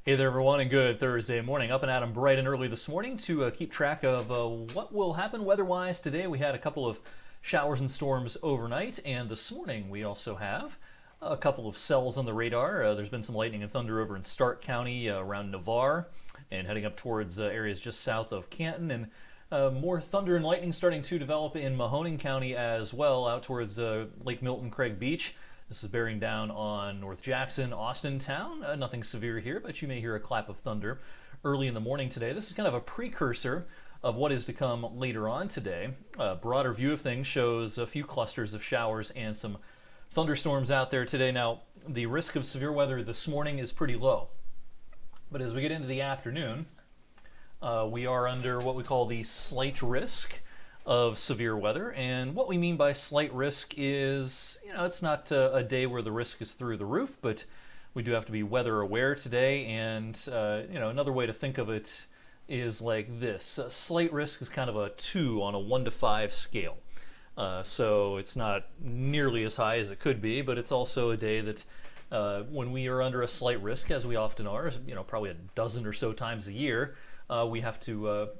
Hey there, everyone, and good Thursday morning. Up and at 'em bright and early this morning to keep track of what will happen weather-wise today. We had a couple of showers and storms overnight, and this morning we also have a couple of cells on the radar. There's been some lightning and thunder over in Stark County around Navarre and heading up towards areas just south of Canton, and more thunder and lightning starting to develop in Mahoning County as well, out towards Lake Milton, Craig Beach. This is bearing down on North Jackson, Austintown. Nothing severe here, but you may hear a clap of thunder early in the morning today. This is kind of a precursor of what is to come later on today. A broader view of things shows a few clusters of showers and some thunderstorms out there today. Now, the risk of severe weather this morning is pretty low. But as we get into the afternoon, we are under what we call the slight risk of severe weather. And what we mean by slight risk is, it's not a day where the risk is through the roof, but we do have to be weather aware today. And, another way to think of it is like this. Slight risk is kind of a 2 on a 1 to 5 scale. So it's not nearly as high as it could be, but it's also a day that when we are under a slight risk, as we often are, probably a dozen or so times a year, we have to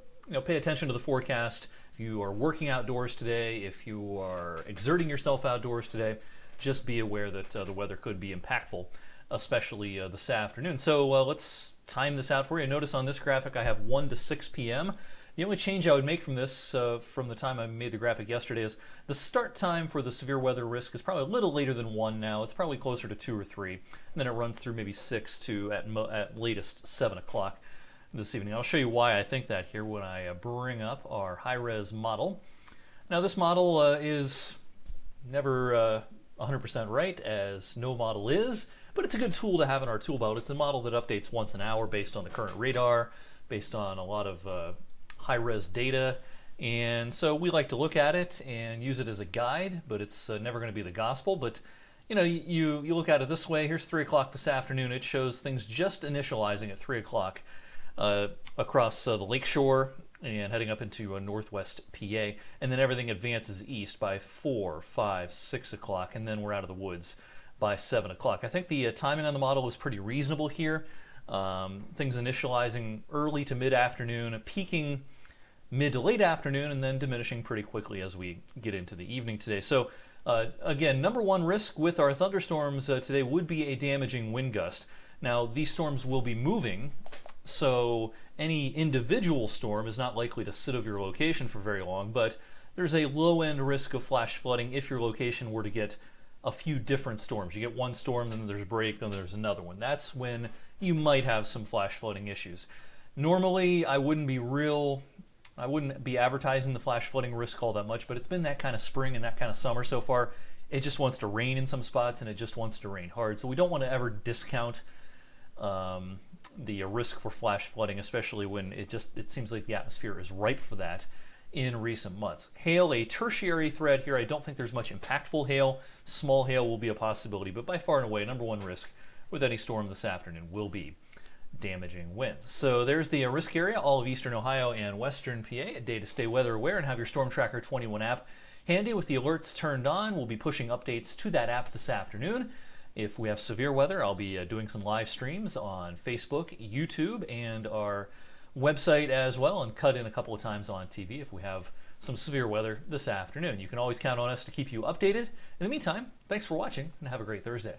pay attention to the forecast. If you are working outdoors today, if you are exerting yourself outdoors today, just be aware that the weather could be impactful, especially this afternoon. So let's time this out for you. Notice on this graphic I have 1 to 6 p.m. The only change I would make from this, from the time I made the graphic yesterday, is the start time for the severe weather risk is probably a little later than 1 now. It's probably closer to 2 or 3. And then it runs through maybe 6 to at latest 7 o'clock this evening. I'll show you why I think that here when I bring up our high-res model. Now, this model is never 100% right, as no model is, but it's a good tool to have in our tool belt. It's a model that updates once an hour based on the current radar, based on a lot of high-res data, and so we like to look at it and use it as a guide, but it's never going to be the gospel. But you look at it this way. Here's 3 o'clock this afternoon. It shows things just initializing at 3 o'clock across the lakeshore and heading up into northwest PA, and then everything advances east by 4, 5, 6 o'clock, and then we're out of the woods by 7 o'clock. I think the timing on the model is pretty reasonable here. Things initializing early to mid-afternoon, peaking mid to late afternoon, and then diminishing pretty quickly as we get into the evening today. So again, number one risk with our thunderstorms today would be a damaging wind gust. Now, these storms will be moving, so any individual storm is not likely to sit over your location for very long, but there's a low-end risk of flash flooding if your location were to get a few different storms. You get one storm, then there's a break, then there's another one. That's when you might have some flash flooding issues. Normally, I wouldn't be advertising the flash flooding risk all that much, but it's been that kind of spring and that kind of summer so far. It just wants to rain in some spots, and it just wants to rain hard. So we don't want to ever discount the risk for flash flooding, especially when it seems like the atmosphere is ripe for that in recent months. Hail, a tertiary threat here. I don't think there's much impactful hail. Small hail will be a possibility, but by far and away, number one risk with any storm this afternoon will be damaging winds. So there's the risk area, all of eastern Ohio and western PA. A day to stay weather aware and have your Storm Tracker 21 app handy with the alerts turned on. We'll be pushing updates to that app this afternoon. If we have severe weather, I'll be doing some live streams on Facebook, YouTube, and our website as well, and cut in a couple of times on TV if we have some severe weather this afternoon. You can always count on us to keep you updated. In the meantime, thanks for watching, and have a great Thursday.